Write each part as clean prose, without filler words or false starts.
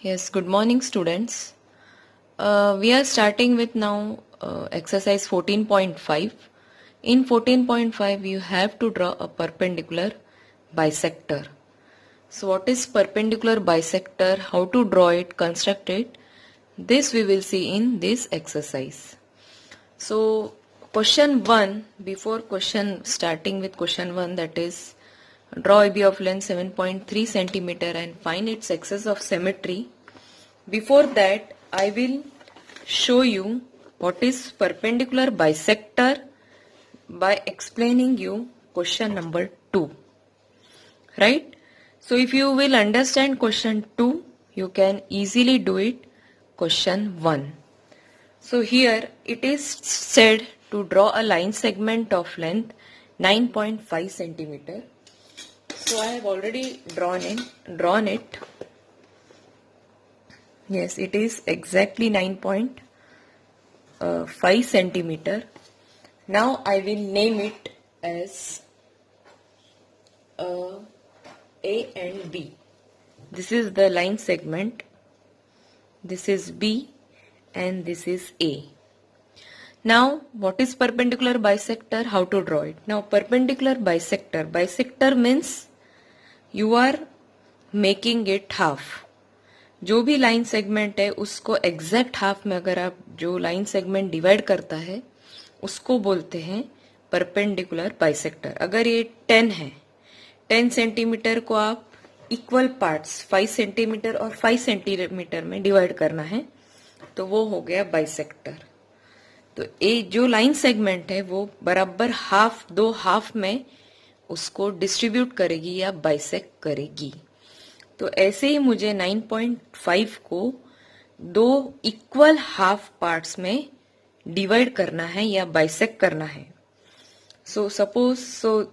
Yes, good morning, students. We are starting with now exercise 14.5. In 14.5, you have to draw a perpendicular bisector. So, what is perpendicular bisector? How to draw it, construct it? This we will see in this exercise. So, question 1, before question starting with question 1, that is draw AB of length 7.3 centimeter and find its axis of symmetry. Before that, I will show you what is perpendicular bisector by explaining you question number 2. Right? So if you will understand question 2, you can easily do it question 1. So here it is said to draw a line segment of length 9.5 centimeter. So I have already drawn it. Yes, it is exactly 9.5 centimeter. Now I will name it as A and B. This is the line segment. This is B and this is A. Now what is perpendicular bisector? How to draw it? Now perpendicular bisector. Bisector means you are making it half. जो भी line segment है उसको exact half में अगर आप जो line segment divide करता है उसको बोलते हैं परपेंडिकुलर बाइसेक्टर. अगर ये 10 है, 10 सेंटीमीटर को आप इक्वल पार्ट्स 5 सेंटीमीटर और 5 सेंटीमीटर में डिवाइड करना है तो वो हो गया बाइसेक्टर. तो ये जो लाइन सेगमेंट है वो बराबर हाफ, दो हाफ में उसको डिस्ट्रीब्यूट करेगी या बाइसेक्ट करेगी. तो ऐसे ही मुझे 9.5 को दो इक्वल हाफ पार्ट्स में डिवाइड करना है या बाइसेक्ट करना है. So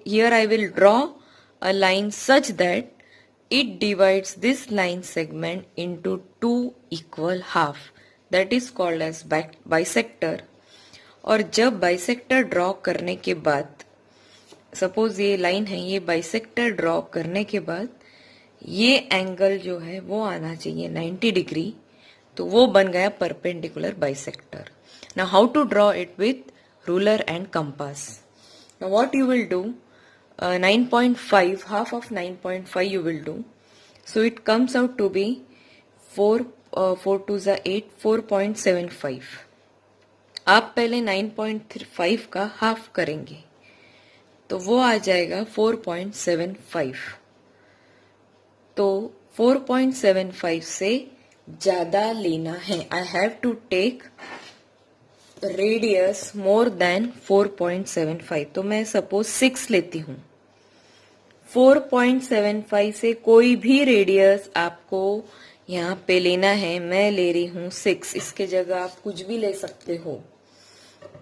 here I will draw a line such that it divides this line segment into two equal half. That is called as bisector. और जब बाइसेक्टर ड्रॉ करने के बाद, सपोज ये लाइन है, ये बाइसेक्टर ड्रॉ करने के बाद ये एंगल जो है वो आना चाहिए 90 डिग्री, तो वो बन गया perpendicular bisector. Now how to draw it with ruler and compass. Now what you will do, 9.5, half of 9.5 you will do. So it comes out to be 4 to the 8, 4.75. आप पहले 9.5 का हाफ करेंगे तो वो आ जाएगा 4.75. तो 4.75 से ज्यादा लेना है. I have to take radius more than 4.75. तो मैं सपोज 6 लेती हूं. 4.75 से कोई भी रेडियस आपको यहाँ पे लेना है. मैं ले रही हूं 6. इसके जगह आप कुछ भी ले सकते हो.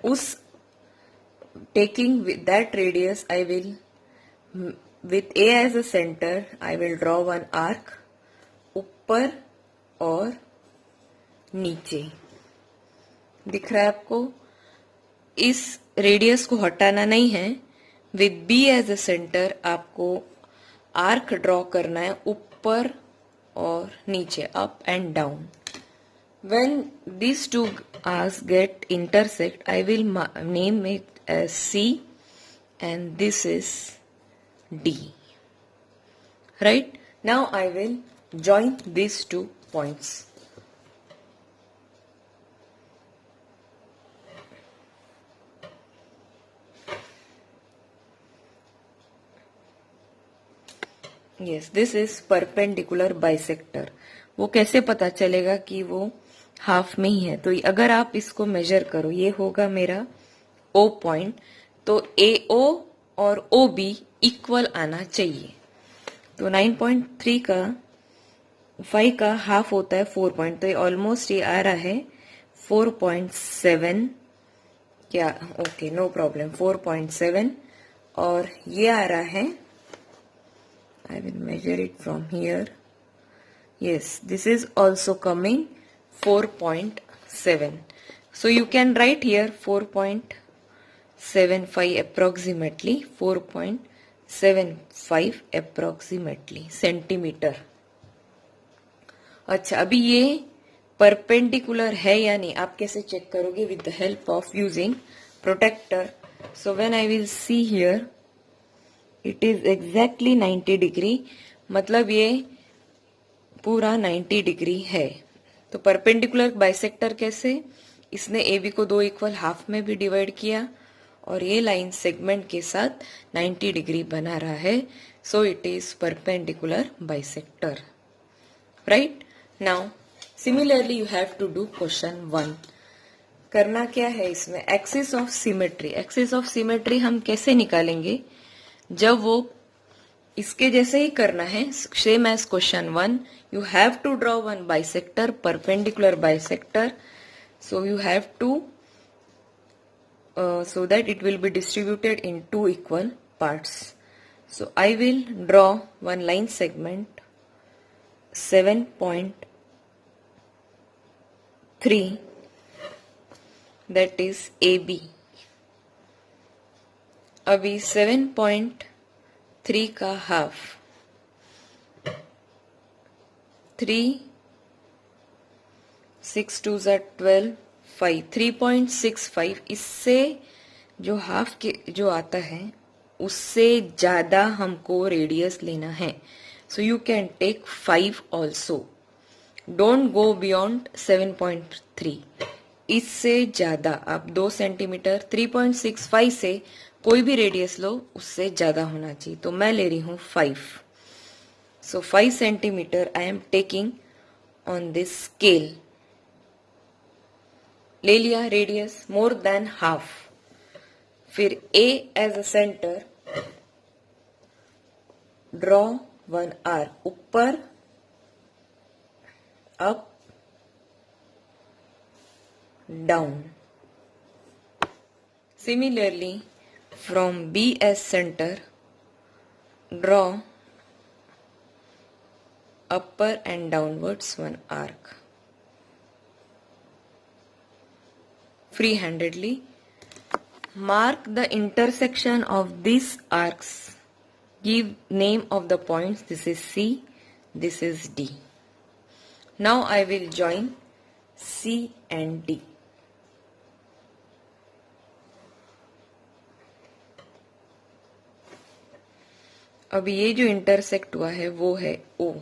उस taking that radius I will with A as a center, I will draw one arc ऊपर और नीचे. दिख रहा है आपको? इस रेडियस को हटाना नहीं है. With B as a center आपको आर्क ड्रॉ करना है ऊपर और नीचे, up and down. When these two arcs get intersect, I will name it as C and this is D. Right? Now I will join these 2 points. Yes, this is perpendicular bisector. वो कैसे पता चलेगा कि वो half में ही है? तो अगर आप इसको मेजर करो, ये होगा मेरा O पॉइंट, तो AO और OB इक्वल आना चाहिए. तो 9.3 का 5 का हाफ होता है 4 पॉइंट, तो ऑलमोस्ट ये आ रहा है 4.7. क्या? Okay, no problem, 4.7. और ये आ रहा है, I will measure it from here. Yes, this is also coming 4.7. So you can write here 4.75 approximately, 4.75 approximately centimeter. अच्छा, अभी ये परपेंडिकुलर है या नहीं आप कैसे चेक करोगे? With the help of using protractor. So when I will see here, it is exactly 90 degree, मतलब ये पूरा 90 डिग्री है. तो परपेंडिकुलर बाइसेक्टर कैसे? इसने ए बी को दो इक्वल हाफ में भी डिवाइड किया और ये लाइन सेगमेंट के साथ 90 डिग्री बना रहा है. So it is perpendicular bisector. Right. Now similarly you have to do question 1. करना क्या है इसमें? Axis of symmetry. Axis of symmetry हम कैसे निकालेंगे? जब वो इसके जैसे ही करना है, same as question 1. You have to draw one bisector, perpendicular bisector. So you have to so that it will be distributed in two equal parts. So I will draw one line segment 7.3, that is AB. अभी 7.3 का half 3, 6 2 12, 5, 3.65. इससे जो half के जो आता है उससे ज्यादा हमको रेडियस लेना है. So you can take 5 also. Don't go beyond 7.3. इससे ज्यादा आप 2 सेंटीमीटर 3.65 से कोई भी रेडियस लो, उससे ज्यादा होना चाहिए. तो मैं ले रही हूं 5. So 5 centimetre I am taking on this scale. ले लिया रेडियस मोर देन हाफ. फिर A as a centre, draw one arc ऊपर, up, down. Similarly from B as centre, draw upper and downwards one arc. Free-handedly mark the intersection of these arcs. Give name of the points. This is C, this is D. Now I will join C and D. अब ये जो intersect हुआ है वो है O.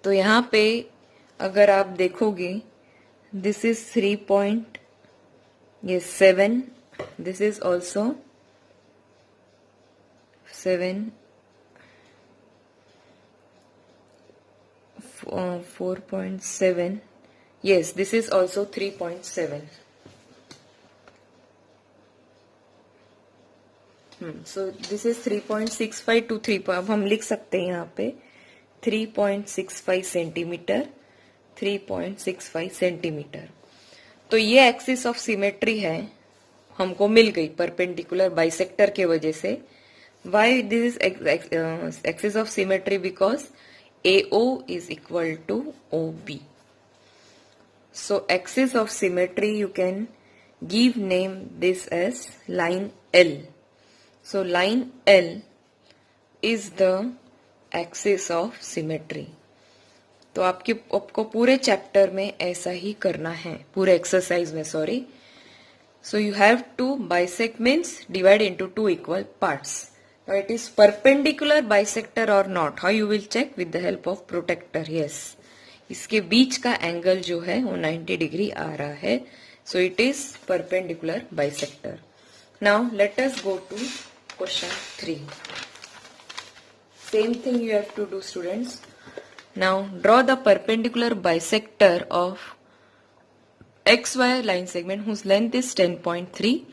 तो यहाँ पे अगर आप देखोगे, this is 3.7, this is also 7, 4.7. yes, this is also 3.7. so this is 3.65 to 3. अब हम लिख सकते हैं यहाँ पे 3.65 सेंटीमीटर, 3.65 सेंटीमीटर. तो ये एक्सिस ऑफ सिमेट्री है, हमको मिल गई परपेंडिकुलर बाइसेक्टर के वजह से. Why this is axis of symmetry? Because AO is equal to OB. So axis of symmetry you can give name this as line L. So line L is the axis of symmetry. तो आपको पूरे chapter में ऐसा ही करना है, पूरे exercise में, sorry. So you have to bisect means divide into two equal parts. Now it is perpendicular bisector or not? How you will check? With the help of protector. Yes. इसके बीच का angle जो है वो 90 degree आ रहा है. So it is perpendicular bisector. Now let us go to question 3. Same thing you have to do, students. Now draw the perpendicular bisector of XY line segment whose length is 10.3.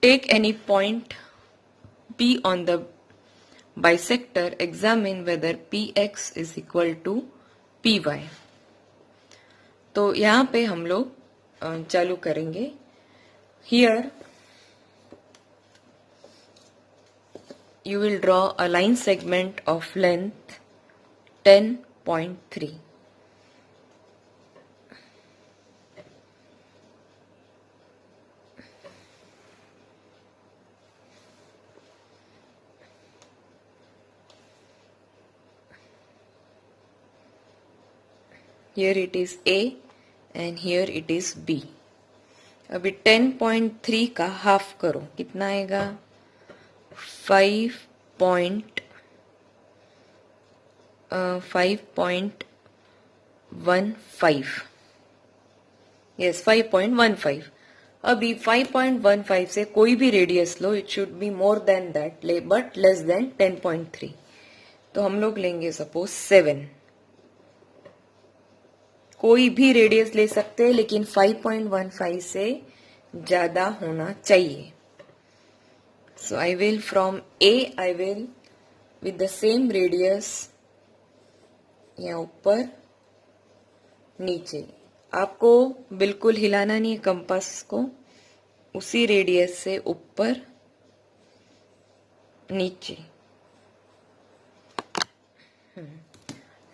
Take any point P on the bisector. Examine whether PX is equal to PY. तो यहाँ पे हम लोग चालू करेंगे. Here you will draw a line segment of length 10.3. here it is A and here it is B. अभी 10.3 का half करो, कितना आएगा? 5.15. यस 5.15. अभी 5.15 से कोई भी radius low, it should be more than that but less than 10.3. तो हम लोग लेंगे सपोज 7. कोई भी रेडियस ले सकते हैं लेकिन 5.15 से ज्यादा होना चाहिए. So I will from A, I will with the same radius, यहाँ ऊपर नीचे. आपको बिल्कुल हिलाना नहीं है कंपास को, उसी रेडियस से ऊपर नीचे.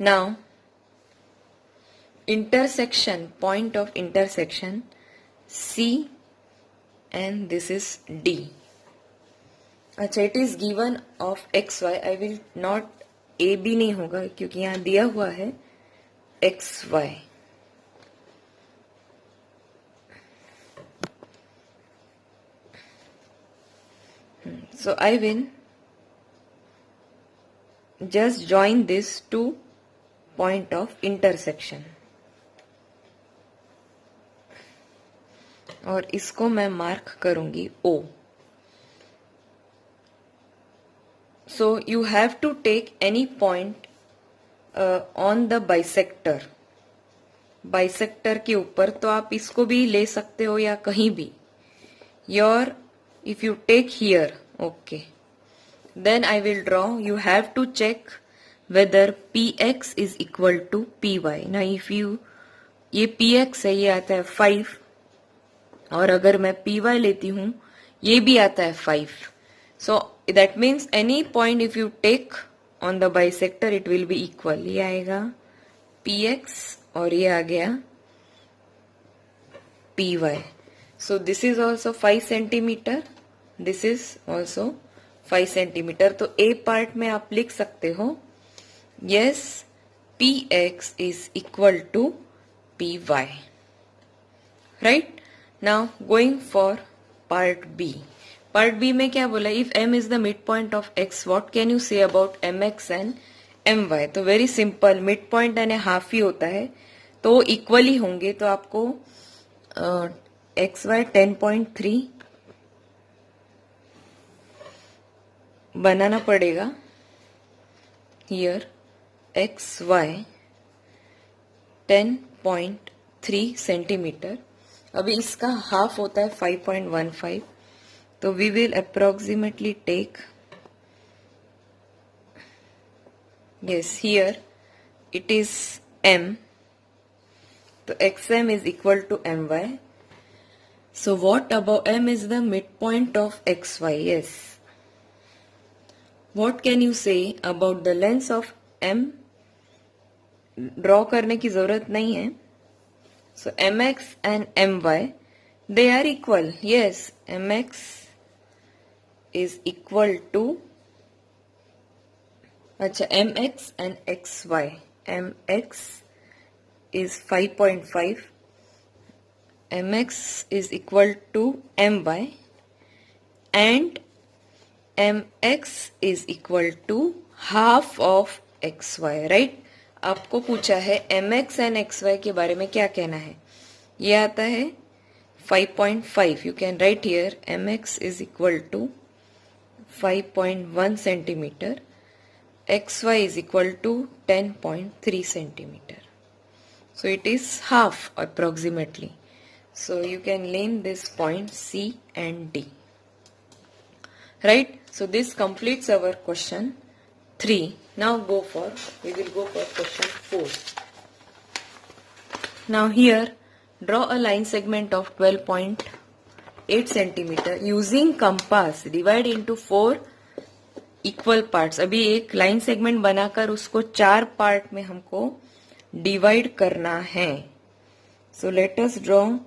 Now intersection, point of intersection C and this is D. अच्छा, it is given of XY. I will not, AB नहीं होगा क्योंकि यहाँ दिया हुआ है XY. So I will just join this to point of intersection. और इसको मैं मार्क करूंगी O. So you have to take any point on the bisector. Bisector के ऊपर, तो आप इसको भी ले सकते हो या कहीं भी. Your, if you take here, okay, then I will draw. You have to check whether px is equal to py. Now if you, ये px है, ये आता है 5, और अगर मैं py लेती हूं, ये भी आता है 5. So that means any point if you take on the bisector it will be equal. ये आएगा px और ये आ गया py. So this is also 5 centimeter. This is also 5 centimeter. तो A part में आप लिख सकते हो, yes, px is equal to py. Right? Now going for part B. Part B में क्या बोला? If M is the midpoint of X, what can you say about MX and MY? तो very simple, midpoint यानी half ही होता है, तो equally होंगे. तो आपको XY 10.3 बनाना पड़ेगा. Here XY 10.3 centimetre. अभी इसका हाफ होता है 5.15. तो we will approximately take, yes, here it is M. तो XM is equal to MY. So what about M is the midpoint of XY? Yes. What can you say about the length of M? Draw करने की जरूरत नहीं है. So MX and MY, they are equal. Yes, MX is equal to, अच्छा, MX and XY. MX is 5.5. MX is equal to MY and MX is equal to half of XY. Right? आपको पूछा है MX and XY के बारे में क्या कहना है. ये आता है 5.5. You can write here MX is equal to 5.1 centimeter. XY is equal to 10.3 centimeter. So it is half approximately. So you can name this point C and D. Right? So this completes our question 3. Now we will go for question 4. Now here, draw a line segment of 12.8 centimeter using compass. Divide into 4 equal parts. अभी एक line segment बनाकर उसको 4 part में हमको divide करना है. So let us draw.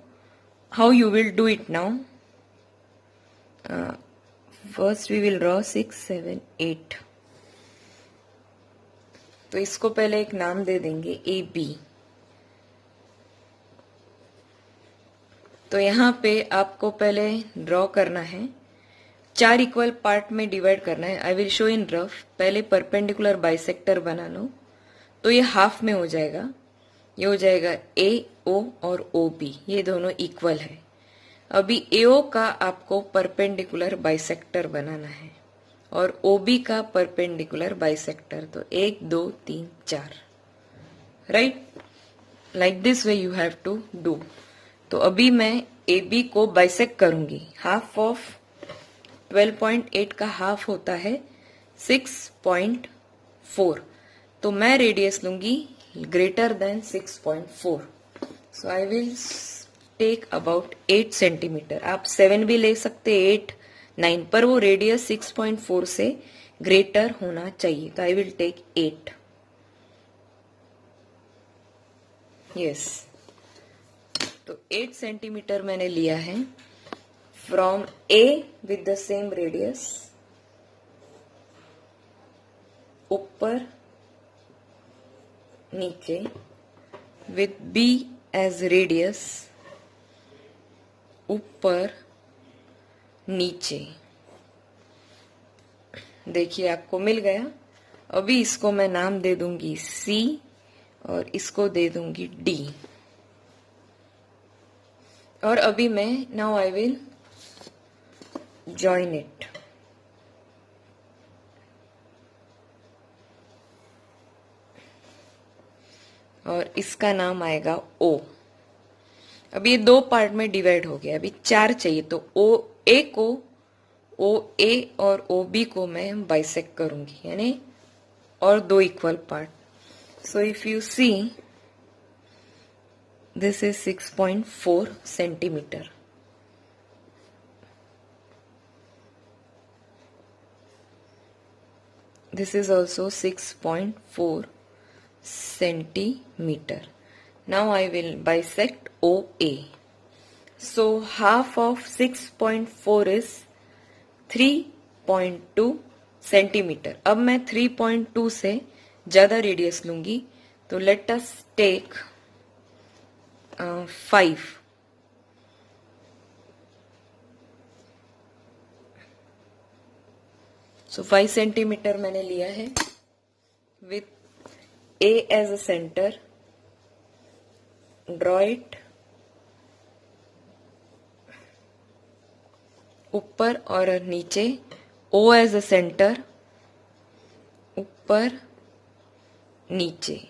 How you will do it now? First we will draw 6, 7, 8. तो इसको पहले एक नाम दे देंगे AB. तो यहाँ पे आपको पहले ड्रॉ करना है, 4 इक्वल पार्ट में डिवाइड करना है। I will show in rough. पहले परपेंडिकुलर बाइसेक्टर बना लो, तो ये हाफ में हो जाएगा। ये हो जाएगा ए ओ और ओ बी, ये दोनों इक्वल है। अभी एओ का आपको परपेंडिकुलर बाइसेक्टर बनाना है और ओबी का परपेंडिकुलर बाइसेक्टर। तो 1 2 3 4, right? Like this way you have to do. तो अभी मैं ए बी को बाइसेक्ट करूंगी। हाफ ऑफ 12.8 का हाफ होता है 6.4, तो मैं रेडियस लूंगी greater than 6.4। So I will take about 8 centimetre. आप 7 भी ले सकते, 8 9, पर वो रेडियस 6.4 से ग्रेटर होना चाहिए। तो आई विल टेक 8। यस, तो 8 सेंटीमीटर मैंने लिया है from A with the same radius, ऊपर नीचे, विद बी एज रेडियस, ऊपर नीचे। देखिए आपको मिल गया। अभी इसको मैं नाम दे दूंगी सी और इसको दे दूंगी डी। और अभी मैं now I will join it. और इसका नाम आएगा ओ। अब ये 2 पार्ट में डिवाइड हो गया, अभी 4 चाहिए। तो ओ ए को, ओ ए और ओ बी को मैं बाइसेक्ट करूंगी, यानी और 2 equal part. So if you see, this is 6.4 centimetre. This is also 6.4 centimeter. Now I will bisect OA. So half of 6.4 is 3.2 centimetre. अब मैं 3.2 से ज्यादा रेडियस लूंगी, तो let us take 5। So 5 centimetre मैंने लिया है with A as a centre. Draw it. ऊपर और नीचे, ओ एज अ सेंटर, ऊपर नीचे।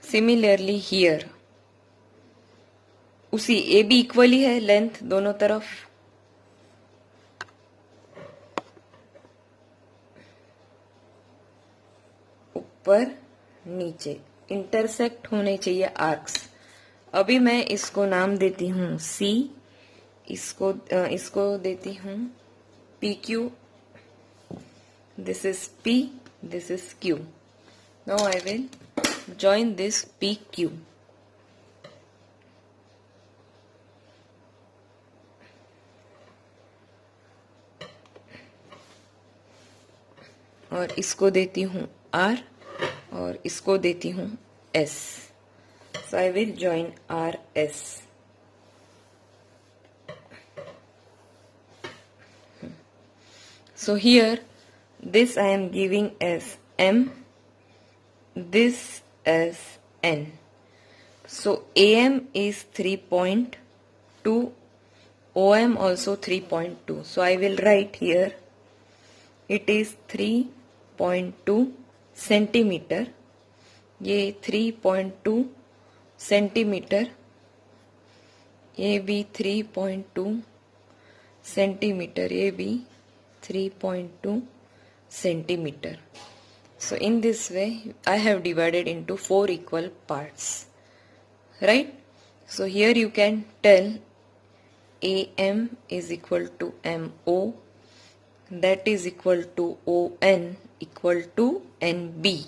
सिमिलरली हियर, उसी ए बी इक्वली है लेंथ दोनों तरफ। ऊपर नीचे इंटरसेक्ट होने चाहिए आर्क्स। अभी मैं इसको नाम देती हूं सी, इसको देती हूं P Q. This is P, this is Q. Now I will join this P Q. और इसको देती हूं आर और इसको देती हूं S. So I will join R S. So here this I am giving as M, this as N. So AM is 3.2, OM also 3.2. So I will write here it is 3.2 centimetre. ये 3.2 centimetre, ये भी 3.2 centimetre, ये भी 3.2 centimeter. So in this way I have divided into 4 equal parts, right? So here you can tell AM is equal to MO, that is equal to ON equal to NB,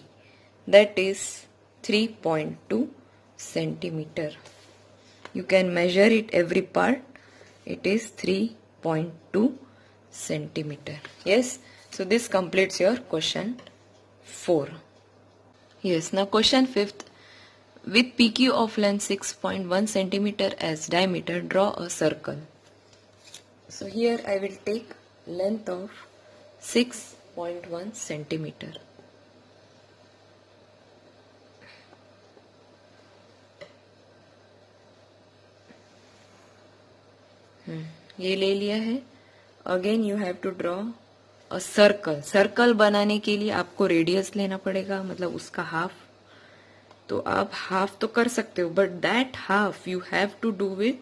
that is 3.2 centimeter. You can measure it every part, it is 3.2 centimeter. Yes, so this completes your question 4. Yes, now question 5th. with PQ of length 6.1 centimeter as diameter, draw a circle. So here I will take length of 6.1 centimeter. ये ले लिया है. Again you have to draw a circle. Circle बनाने के लिए आपको radius लेना पड़ेगा, मतलब उसका हाफ. तो आप हाफ तो कर सकते हो, but that half you have to do with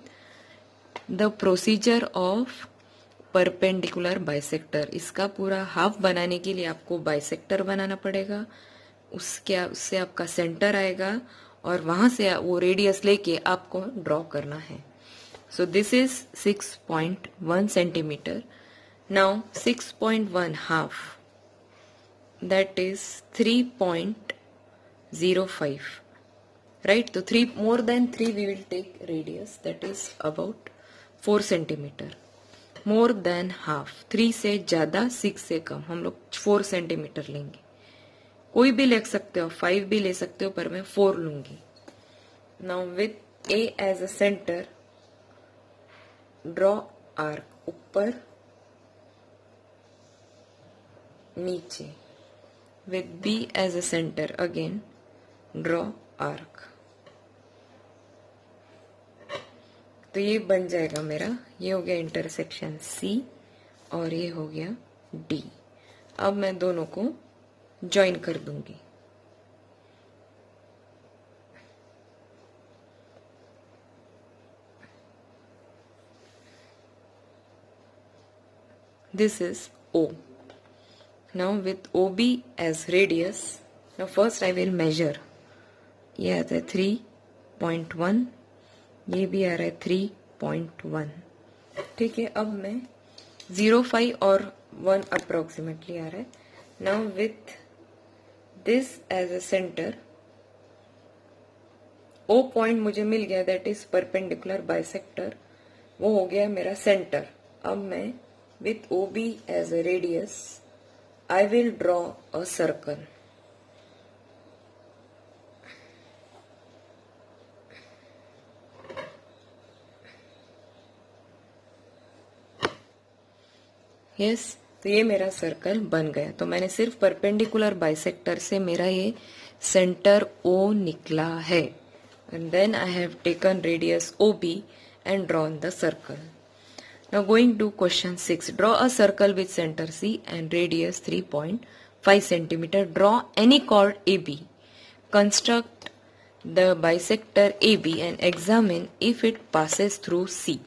the procedure of perpendicular bisector. इसका पूरा हाफ बनाने के लिए आपको बाइसेक्टर बनाना पड़ेगा. उससे आपका सेंटर आएगा और वहां से वो रेडियस लेके आपको ड्रॉ करना है. So this is 6.1 centimeter. Now 6.1 half, that is 3.05, right? So 3 more than 3 we will take radius, that is about 4 centimeter. More than half, 3 से ज्यादा 6 से कम हम लोग 4 सेंटीमीटर लेंगे. कोई भी ले सकते हो, 5 भी ले सकते हो, पर मैं 4 लूंगी. Now with A as a center, draw arc. ऊपर नीचे. With B as a centre, again draw arc. तो ये बन जाएगा मेरा, ये हो गया इंटरसेक्शन सी और ये हो गया डी. अब मैं दोनों को ज्वाइन कर दूंगी. This is O. Now with OB as radius, now first I will measure. ये आता है 3.1, ये भी आ रहा है 3.1. ठीक है, अब मैं 0.5 और 1 अप्रोक्सीमेटली आ रहा है. Now with this as a center, O point मुझे मिल गया, that is perpendicular bisector. वो हो गया मेरा सेंटर. अब मैं with OB as a radius, I will draw a circle. Yes, तो ये मेरा सर्कल बन गया. तो मैंने सिर्फ परपेंडिकुलर बाइसेक्टर से मेरा ये सेंटर O निकला है. And then I have taken radius OB and drawn the circle. Now going to question 6. Draw a circle with center C and radius 3.5 centimeter. Draw any chord AB. Construct the bisector AB and examine if it passes through C.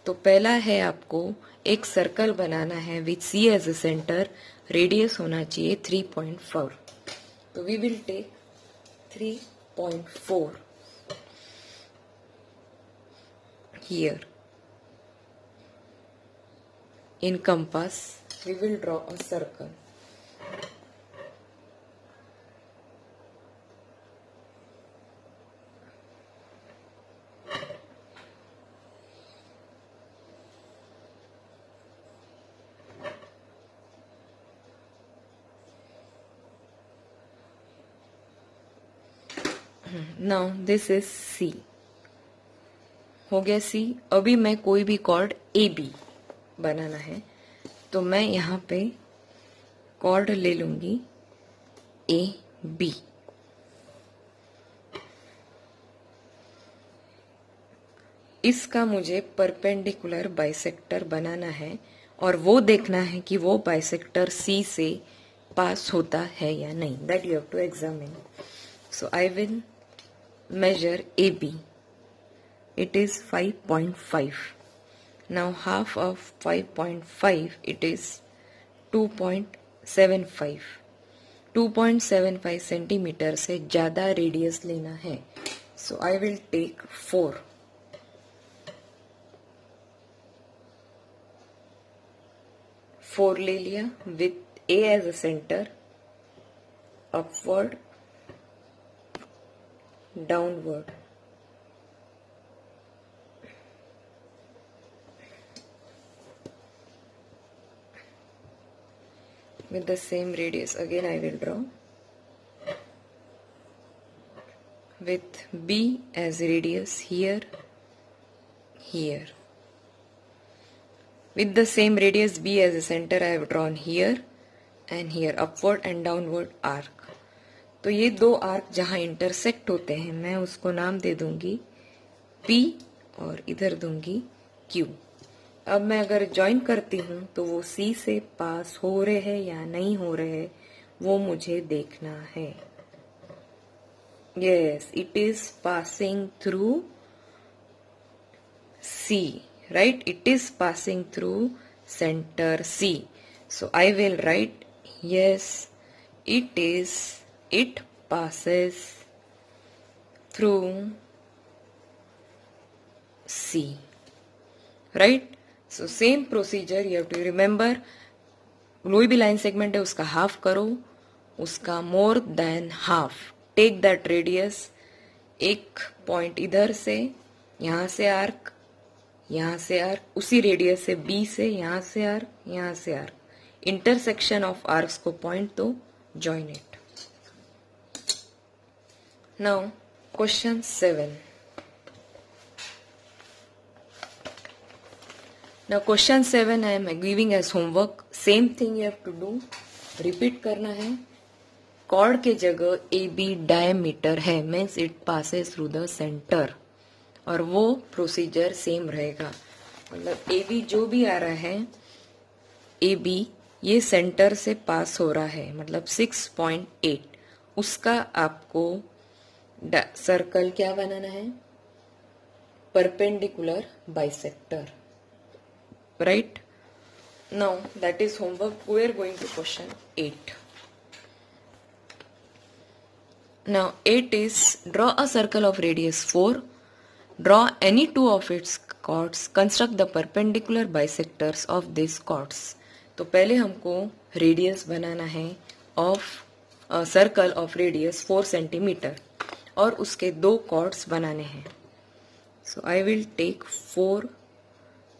तो पहला है आपको एक circle बनाना है with C as a center. Radius होना चाहिए 3.4. तो we will take 3.4 here. In compass, we will draw a circle. Now this is C. हो गया C. अभी मैं कोई भी कॉर्ड AB बनाना है, तो मैं यहाँ पे कॉर्ड ले लूंगी AB. इसका मुझे परपेंडिकुलर बाइसेक्टर बनाना है और वो देखना है कि वो बाइसेक्टर C से पास होता है या नहीं. That you have to examine. So I will measure AB. It is 5.5. Now half of 5.5, it is 2.75. 2.75 centimetre से ज्यादा रेडियस लेना है. So I will take 4. 4 ले लिया with A as a center. Upward, downward. With the same radius, again I will draw. with B as radius here, here. With the same radius B as a center I have drawn here and here, upward and downward arc. तो ये दो arc जहां intersect होते हैं मैं उसको नाम दे दूंगी P और इधर दूंगी Q. अब मैं अगर ज्वाइन करती हूं तो वो C से पास हो रहे हैं या नहीं हो रहे हैं वो मुझे देखना है. Yes, it is passing through C, right? It is passing through center C. So I will write, yes, it passes through C, right? So same procedure you have to remember. कोई भी लाइन सेगमेंट है उसका half करो, उसका more than half. Take that radius, एक point इधर से, यहां से आर्क, यहां से आर्क, उसी रेडियस से बी से यहां से आर्क, यहां से आर्क. इंटरसेक्शन ऑफ आर्क्स को पॉइंट दो, join it. Now question 7. Now question 7 I am giving as homework. Same thing you have to do. Repeat करना है. कॉर्ड के जगह AB डायमीटर है, means it passes through the centre, और वो procedure same रहेगा. मतलब AB जो भी आ रहा है, AB ये सेंटर से पास हो रहा है, मतलब 6.8, उसका आपको सर्कल क्या बनाना है? Perpendicular bisector. Right? Now that is homework. We are going to question 8. Now 8 is draw a circle of radius 4. Draw any two of its chords. Construct the perpendicular bisectors of these chords. तो पहले हमको radius बनाना है of circle of radius 4 centimetre और उसके दो chords बनाने हैं. So I will take 4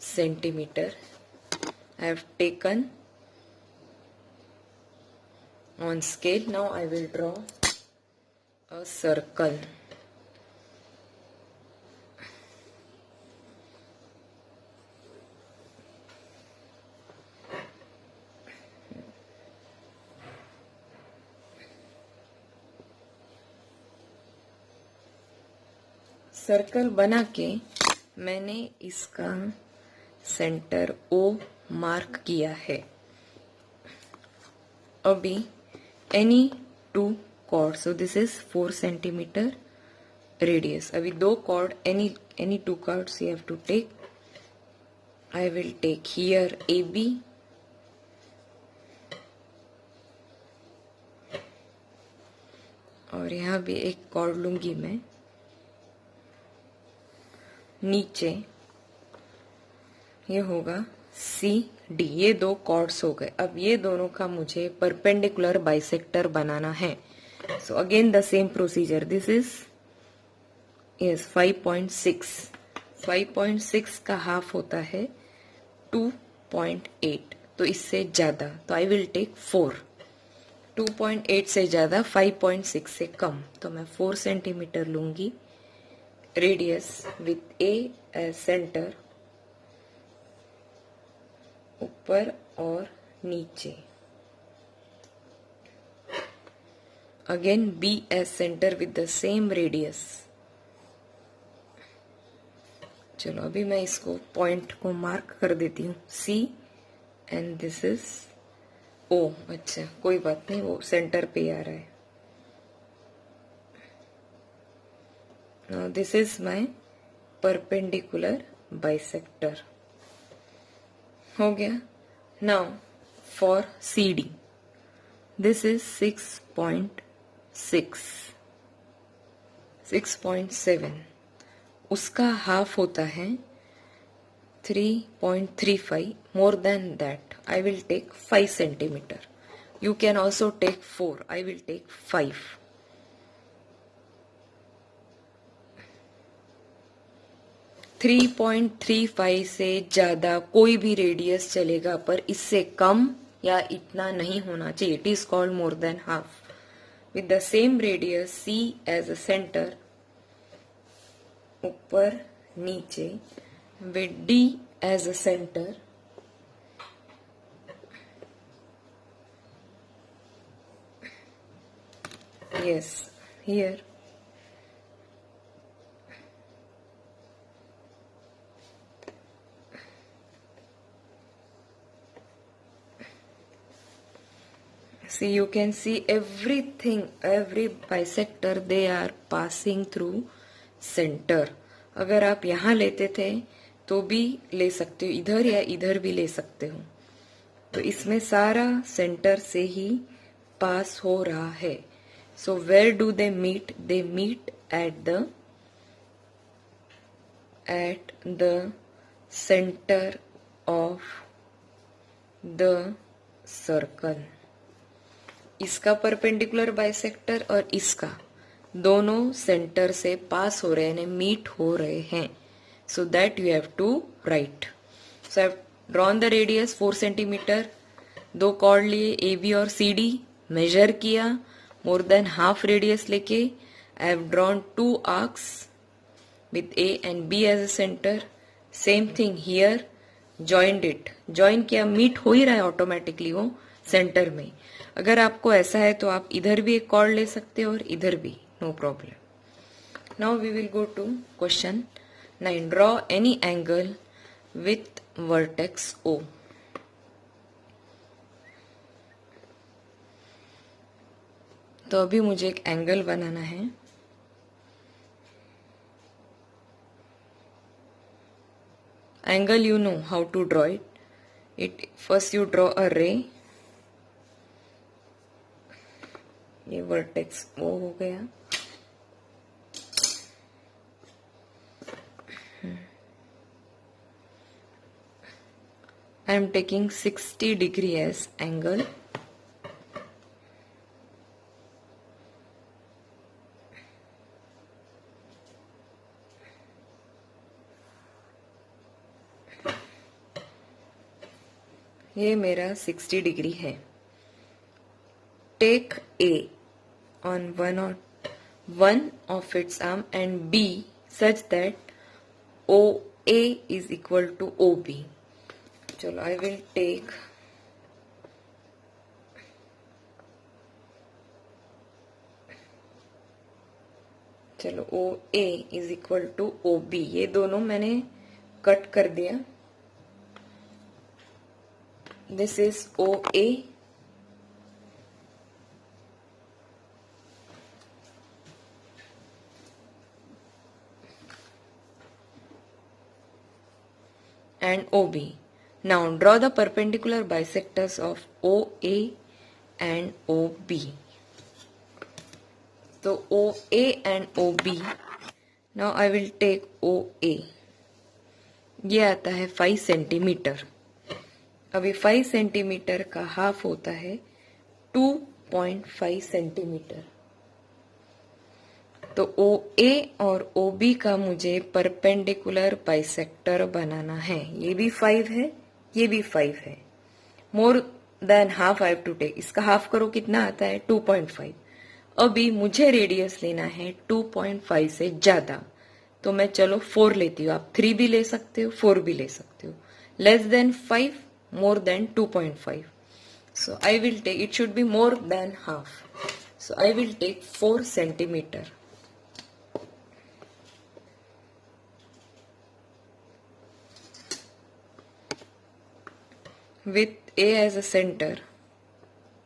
centimeter. I have taken on scale. Now I will draw a circle. Circle बना के मैंने इसका सेंटर O मार्क किया है. अभी any two chord, so this is 4 centimetre radius. अभी दो chord, any two chords you have to take. I will take here AB और यहां भी एक कॉर्ड लूंगी मैं. नीचे ये होगा CD. ये दो कॉर्ड्स हो गए. अब ये दोनों का मुझे परपेंडिकुलर बाइसेक्टर बनाना है. So again the same procedure. This is 5.6. 5.6 का हाफ होता है 2.8, तो इससे ज्यादा, तो आई विल टेक 4. 2.8 से ज्यादा, 5.6 से कम, तो मैं 4 सेंटीमीटर लूंगी. Radius with A as centre, ऊपर और नीचे. Again B as centre with the same radius. चलो अभी मैं इसको पॉइंट को मार्क कर देती हूँ. C and this is O. अच्छा कोई बात नहीं, वो सेंटर पे आ रहा है. Now this is my perpendicular bisector. हो गया. Now for CD, this is 6.7. उसका हाफ होता है 3.35. More than that I will take 5 centimetre. You can also take 4. I will take 5. 3.35 से ज्यादा कोई भी रेडियस चलेगा, पर इससे कम या इतना नहीं होना चाहिए. It is called more than half. With the same radius C as a centre, ऊपर नीचे with D as a center. Yes, here. See, you can see everything, every bisector, they are passing through center. अगर आप यहाँ लेते थे तो भी ले सकते हो, इधर या इधर भी ले सकते हो. तो इसमें सारा सेंटर से ही पास हो रहा है. So where do they meet? They meet at the center of the circle. इसका परपेंडिकुलर बाइसेक्टर और इसका दोनों सेंटर से पास हो रहे हैं, मीट हो रहे हैं. So that you have to write. So I have drawn the radius 4 centimetre. दो कॉर्ड लिए ए बी और सी डी, मेजर किया, मोर देन हाफ रेडियस लेके I have drawn 2 arcs with A and B as a centre. Same thing here, joined it. Join किया, meet हो ही रहा है ऑटोमेटिकली वो सेंटर में. अगर आपको ऐसा है तो आप इधर भी एक कॉर्ड ले सकते हो और इधर भी, no problem. Now we will go to question 9. Draw any angle with vertex O. तो अभी मुझे एक एंगल बनाना है. Angle you know how to draw it. First you draw a ray. ये वर्टेक्स O हो गया. I am taking 60 degree as angle. ये मेरा 60 डिग्री है. Take A on one of its arm and B such that OA is equal to OB. चलो, I will take चलो OA is equal to OB. ये दोनों मैंने cut कर दिया. This is OA. And OB. Now draw the perpendicular bisectors of OA and OB. So OA and OB. Now I will take OA. ये आता है 5 centimetre. अभी 5 सेंटीमीटर का हाफ होता है 2.5 सेंटीमीटर. तो OA और OB का मुझे परपेंडिकुलर बाइसेक्टर बनाना है. ये भी 5 है, ये भी 5 है. More than half I have to take. इसका हाफ करो, कितना आता है 2.5. अभी मुझे रेडियस लेना है 2.5 से ज्यादा. तो मैं चलो 4 लेती हूँ. आप 3 भी ले सकते हो, 4 भी ले सकते हो. Less than 5, more than 2.5. So I will take, it should be more than half. So I will take 4 centimetre. with A as a center,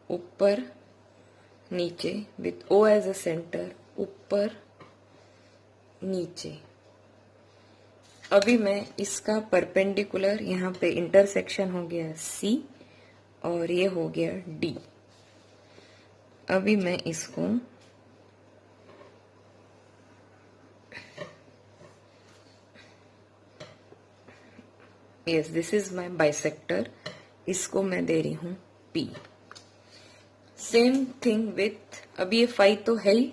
ऊपर नीचे, with O as a center, ऊपर नीचे. अभी मैं इसका परपेंडिकुलर, यहाँ पे इंटरसेक्शन हो गया C और ये हो गया D. अभी मैं इसको yes, this is my bisector. इसको मैं दे रही हूं P. सेम थिंग विथ, अभी ये 5 तो है ही,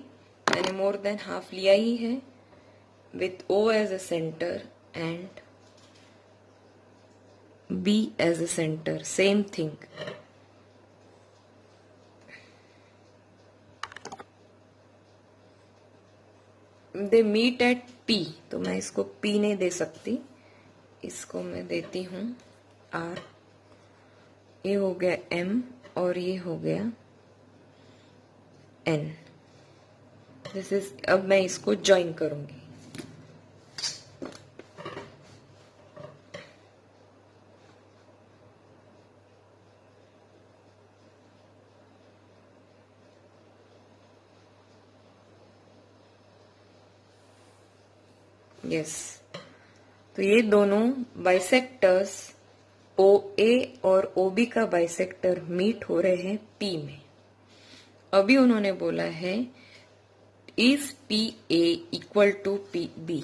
मैंने मोर देन हाफ लिया ही है. With O as a centre and B as a centre, same thing. They meet at P, तो मैं इसको P नहीं दे सकती, इसको मैं देती हूँ R, ये हो गया M और ये हो गया N। दिस इज, अब मैं इसको ज्वाइन करूंगी। यस, तो ये दोनों बाइसेक्टर्स OA और OB का बाइसेक्टर मीट हो रहे हैं P में। अभी उन्होंने बोला है is PA equal to PB,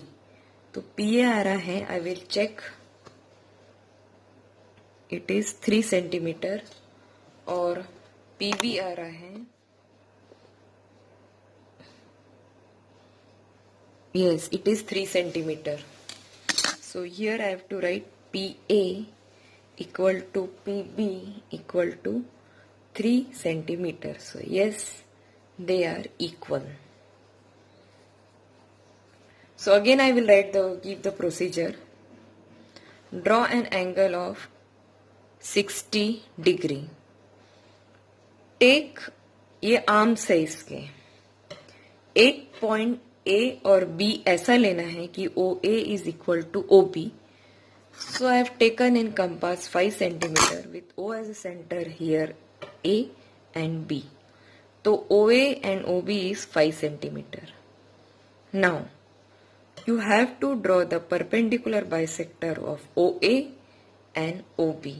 तो PA आ रहा है, I will check, it is 3 centimetre, और PB आ रहा है, yes, it is 3 centimeter. So here I have to write PA equal to PB equal to 3 centimeter. So yes, they are equal. So again I will give the procedure. Draw an angle of 60 degree. Take ये arms है इसके, एक point A और B ऐसा लेना है कि OA is equal to OB. So I have taken in compass 5 centimeter with O as a center here, A and B. So OA and OB is 5 centimeter. Now you have to draw the perpendicular bisector of OA and OB.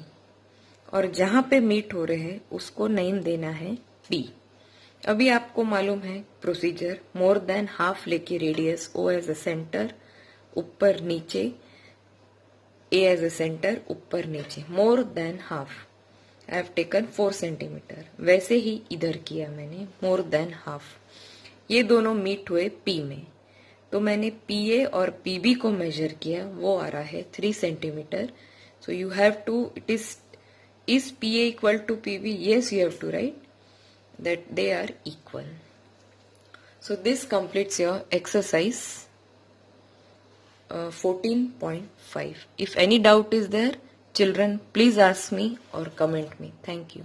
और जहां पे meet हो रहे हैं उसको name देना है B. अभी आपको मालूम है प्रोसीजर, मोर देन हाफ लेके radius, O as a centre, ऊपर नीचे, A एज अ सेंटर, ऊपर नीचे, more than half. I have taken 4 centimetre. वैसे ही इधर किया मैंने, मोर देन हाफ। ये दोनों मीट हुए P में, तो मैंने PA और PB को मेजर किया, वो आ रहा है 3 centimetre. So you have to, it is PA equal to PB? Yes, you have to write that they are equal. So this completes your exercise 14.5. If any doubt is there, children, please ask me or comment me. Thank you.